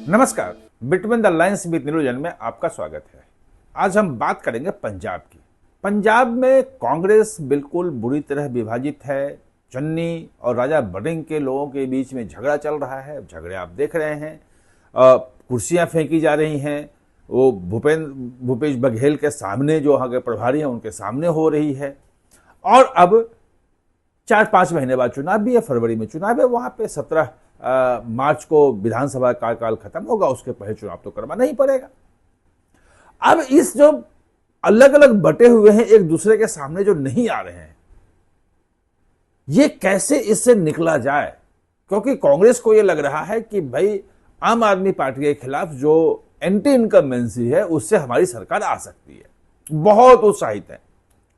नमस्कार, between the lines with नीरजन में आपका स्वागत है। आज हम बात करेंगे पंजाब की। पंजाब में कांग्रेस बिल्कुल बुरी तरह विभाजित है। चन्नी और राजा वड़िंग के लोगों के बीच में झगड़ा चल रहा है। झगड़े आप देख रहे हैं, कुर्सियां फेंकी जा रही हैं। वो भूपेश बघेल के सामने जो वहां के प्रभारी हैं उनके सामने हो रही है। और अब 4-5 महीने बाद चुनाव भी है, फरवरी में चुनाव है। वहां पे 17 मार्च को विधानसभा कार्यकाल खत्म होगा, उसके पहले चुनाव तो करवाना ही पड़ेगा। अब इस जो अलग अलग बटे हुए हैं, एक दूसरे के सामने जो नहीं आ रहे हैं, ये कैसे इससे निकला जाए? क्योंकि कांग्रेस को यह लग रहा है कि भाई आम आदमी पार्टी के खिलाफ जो एंटी इनकम्बेंसी है उससे हमारी सरकार आ सकती है। बहुत उत्साहित है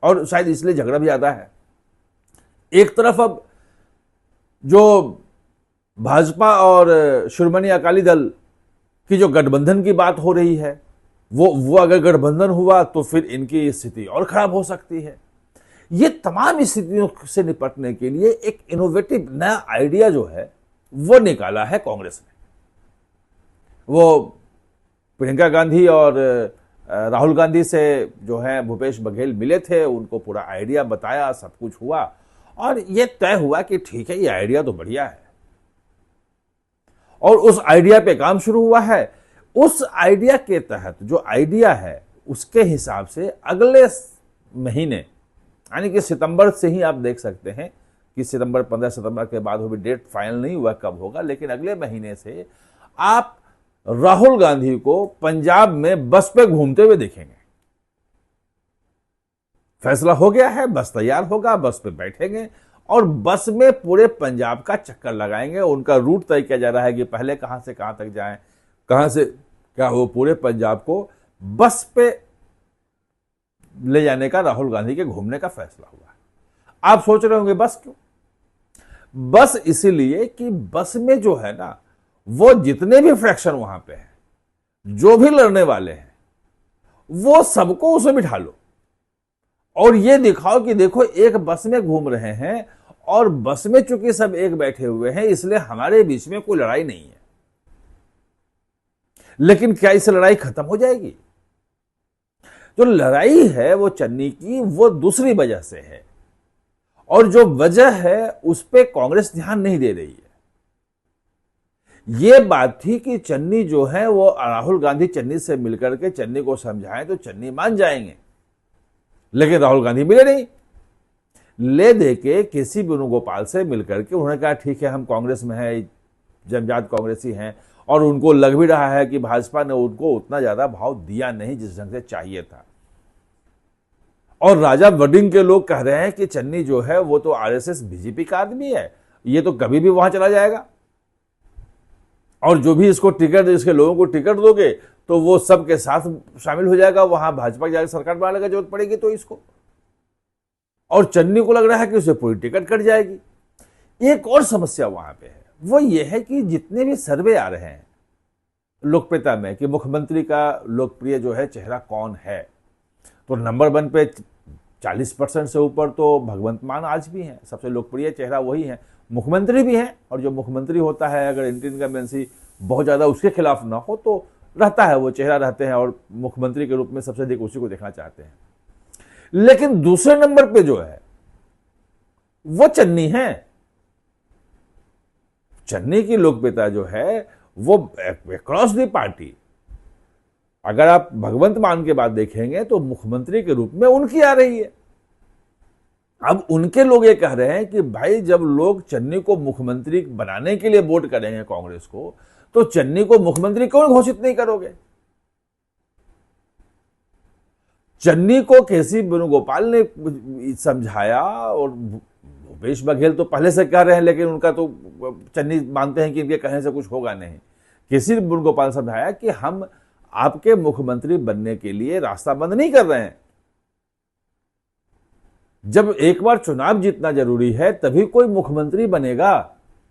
और शायद इसलिए झगड़ा भी ज्यादा है। एक तरफ अब जो भाजपा और शिरोमणि अकाली दल की जो गठबंधन की बात हो रही है, वो अगर गठबंधन हुआ तो फिर इनकी स्थिति और खराब हो सकती है। ये तमाम स्थितियों से निपटने के लिए एक इनोवेटिव नया आइडिया जो है वो निकाला है कांग्रेस ने। वो प्रियंका गांधी और राहुल गांधी से जो है भूपेश बघेल मिले थे, उनको पूरा आइडिया बताया, सब कुछ हुआ और ये तय हुआ कि ठीक है, ये आइडिया तो बढ़िया है। और उस आइडिया पे काम शुरू हुआ है। उस आइडिया के तहत जो आइडिया है उसके हिसाब से अगले महीने यानी कि सितंबर से ही आप देख सकते हैं कि 15 सितंबर के बाद भी डेट फाइनल नहीं हुआ कब होगा, लेकिन अगले महीने से आप राहुल गांधी को पंजाब में बस पे घूमते हुए देखेंगे। फैसला हो गया है, बस तैयार होगा, बस पे बैठेंगे और बस में पूरे पंजाब का चक्कर लगाएंगे। उनका रूट तय किया जा रहा है कि पहले कहां से कहां तक जाएं, कहां से क्या हो। पूरे पंजाब को बस पे ले जाने का राहुल गांधी के घूमने का फैसला हुआ। आप सोच रहे होंगे बस क्यों? बस इसीलिए कि बस में जो है ना, वो जितने भी फ्रैक्शन वहां पे है, जो भी लड़ने वाले हैं, वो सबको उसमें बिठा लो और ये दिखाओ कि देखो एक बस में घूम रहे हैं और बस में चूंकि सब एक बैठे हुए हैं, इसलिए हमारे बीच में कोई लड़ाई नहीं है। लेकिन क्या इससे लड़ाई खत्म हो जाएगी? जो लड़ाई है वो चन्नी की, वो दूसरी वजह से है और जो वजह है उस पर कांग्रेस ध्यान नहीं दे रही है। यह बात थी कि चन्नी जो है वो राहुल गांधी चन्नी से मिलकर के चन्नी को समझाएं तो चन्नी मान जाएंगे, लेकिन राहुल गांधी मिले नहीं। ले दे के केसी वेणुगोपाल से मिलकर के उन्होंने कहा ठीक है, हम कांग्रेस में हैं, जन्मजात कांग्रेसी हैं और उनको लग भी रहा है कि भाजपा ने उनको उतना ज्यादा भाव दिया नहीं जिस ढंग से चाहिए था। और राजा वड़िंग के लोग कह रहे हैं कि चन्नी जो है वो तो आरएसएस बीजेपी का आदमी है, ये तो कभी भी वहां चला जाएगा और जो भी इसको टिकट, इसके लोगों को टिकट दोगे तो वो सबके साथ शामिल हो जाएगा, वहां भाजपा की जाकर सरकार बनाने की जरूरत पड़ेगी तो इसको। और चन्नी को लग रहा है कि उसे पूरी टिकट कट जाएगी। एक और समस्या वहां पे है, वो ये है कि जितने भी सर्वे आ रहे हैं लोकप्रियता में कि मुख्यमंत्री का लोकप्रिय जो है चेहरा कौन है, तो नंबर 1 पे 40% से ऊपर तो भगवंत मान आज भी हैं, सबसे लोकप्रिय चेहरा वही है। मुख्यमंत्री भी हैं और जो मुख्यमंत्री होता है अगर एंटी इनकम्बेंसी बहुत ज्यादा उसके खिलाफ ना हो तो रहता है, वो चेहरा रहते हैं और मुख्यमंत्री के रूप में सबसे अधिक उसी को देखना चाहते हैं। लेकिन दूसरे नंबर पे जो है वो चन्नी है। चन्नी की लोकप्रियता जो है वो अक्रॉस द पार्टी, अगर आप भगवंत मान के बाद देखेंगे तो मुख्यमंत्री के रूप में उनकी आ रही है। अब उनके लोग ये कह रहे हैं कि भाई जब लोग चन्नी को मुख्यमंत्री बनाने के लिए वोट करेंगे कांग्रेस को, तो चन्नी को मुख्यमंत्री क्यों घोषित नहीं करोगे? चन्नी को केसी वेणुगोपाल ने समझाया और भूपेश बघेल तो पहले से कह रहे हैं, लेकिन उनका तो चन्नी मानते हैं कि इनके कहने से कुछ होगा नहीं। केसी वेणुगोपाल ने समझाया कि हम आपके मुख्यमंत्री बनने के लिए रास्ता बंद नहीं कर रहे हैं। जब एक बार चुनाव जीतना जरूरी है तभी कोई मुख्यमंत्री बनेगा।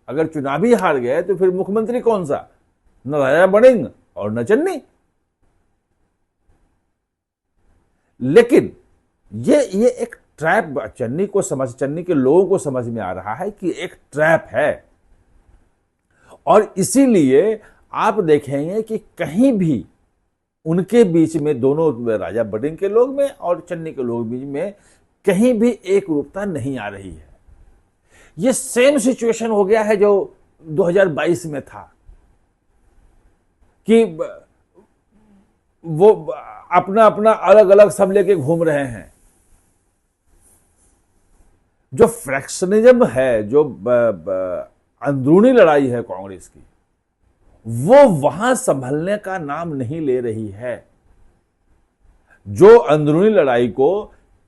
अगर चुनाव ही हार गए तो फिर मुख्यमंत्री कौन सा? न राजा वड़िंग और न चन्नी। लेकिन ये एक ट्रैप चन्नी के लोगों को समझ में आ रहा है कि एक ट्रैप है और इसीलिए आप देखेंगे कि कहीं भी उनके बीच में, दोनों राजा बड़िंग के लोग में और चन्नी के लोग बीच में, कहीं भी एक रूपता नहीं आ रही है। ये सेम सिचुएशन हो गया है जो 2022 में था कि वो अपना अपना अलग अलग सब लेके घूम रहे हैं। जो फ्रैक्शनिज्म है, जो अंदरूनी लड़ाई है कांग्रेस की, वो वहां संभलने का नाम नहीं ले रही है। जो अंदरूनी लड़ाई को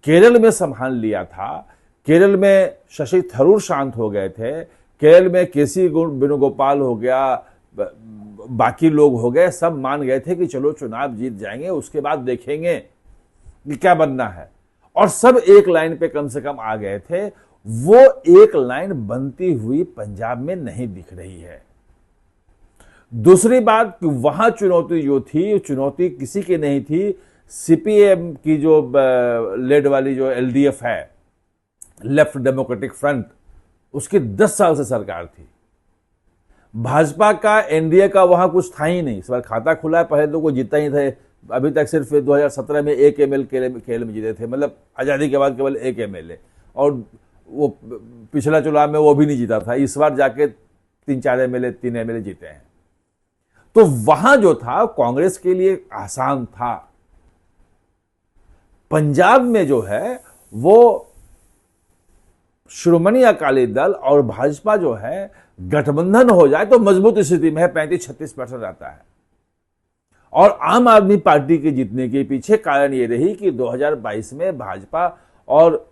केरल में संभाल लिया था, केरल में शशि थरूर शांत हो गए थे, केरल में केसी वेणुगोपाल हो गया, बाकी लोग हो गए, सब मान गए थे कि चलो चुनाव जीत जाएंगे, उसके बाद देखेंगे कि क्या बनना है, और सब एक लाइन पे कम से कम आ गए थे। वो एक लाइन बनती हुई पंजाब में नहीं दिख रही है। दूसरी बात कि वहां चुनौती जो थी, चुनौती किसी की नहीं थी, सीपीएम की जो लेड वाली जो एलडीएफ है, लेफ्ट डेमोक्रेटिक फ्रंट, उसकी 10 साल से सरकार थी। भाजपा का, एनडीए का वहां कुछ था ही नहीं। इस बार खाता खुला है, पहले तो कोई जीता ही थे, अभी तक सिर्फ 2017 में एक एमएल केरल में जीते थे, मतलब आजादी के बाद केवल एक एमएलए, और वो पिछला चुनाव में वो भी नहीं जीता था। इस बार जाके 3 एमएलए जीते हैं। तो वहां जो था कांग्रेस के लिए आसान था। पंजाब में जो है वो श्रोमणी अकाली दल और भाजपा जो है गठबंधन हो जाए तो मजबूत स्थिति में है, 35-36% आता है। और आम आदमी पार्टी के जीतने के पीछे कारण ये रही कि 2022 में भाजपा और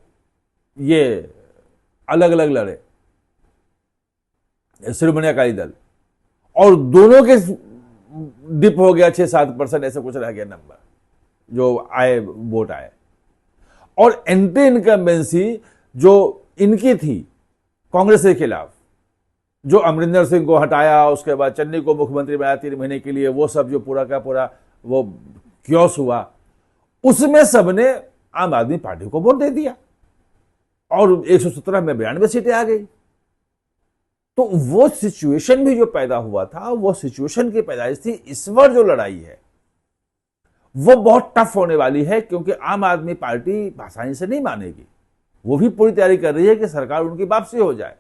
ये अलग अलग लड़े, श्रोमणी अकाली दल, और दोनों के डिप हो गया 6-7%, ऐसा कुछ रह गया नंबर जो आए, वोट आए। और एंटी इनकम्बेंसी जो इनकी थी कांग्रेस के खिलाफ, जो अमरिंदर सिंह को हटाया, उसके बाद चन्नी को मुख्यमंत्री बनाया 3 महीने के लिए, वो सब जो पूरा का पूरा वो क्योस हुआ, उसमें सबने आम आदमी पार्टी को वोट दे दिया और 117 में 92 सीटें आ गई। तो वो सिचुएशन भी जो पैदा हुआ था, वो सिचुएशन की पैदाइश थी। इस बार जो लड़ाई है वो बहुत टफ होने वाली है, क्योंकि आम आदमी पार्टी आसानी से नहीं मानेगी। वो भी पूरी तैयारी कर रही है कि सरकार उनकी वापसी हो जाए।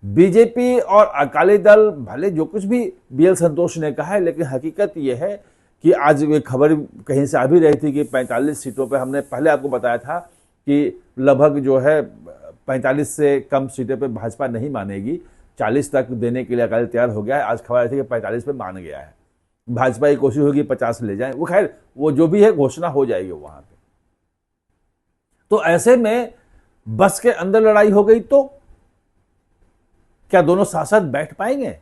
बीजेपी और अकाली दल, भले जो कुछ भी बीएल संतोष ने कहा है, लेकिन हकीकत यह है कि आज एक खबर कहीं से आ भी रही थी कि 45 सीटों पे, हमने पहले आपको बताया था कि लगभग जो है 45 से कम सीटें पे भाजपा नहीं मानेगी, 40 तक देने के लिए अकाली तैयार हो गया है। आज खबर आई थी कि 45 पे मान गया है। भाजपा की कोशिश होगी 50 ले जाए, वो खैर वो जो भी है घोषणा हो जाएगी वहां पे। तो ऐसे में बस के अंदर लड़ाई हो गई तो क्या दोनों साथ साथ बैठ पाएंगे?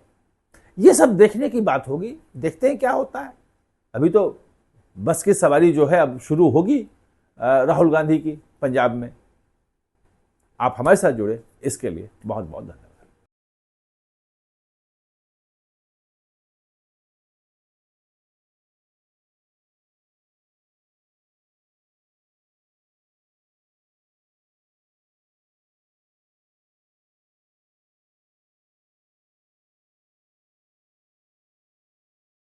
ये सब देखने की बात होगी, देखते हैं क्या होता है। अभी तो बस की सवारी जो है अब शुरू होगी राहुल गांधी की पंजाब में। आप हमारे साथ जुड़े, इसके लिए बहुत बहुत धन्यवाद।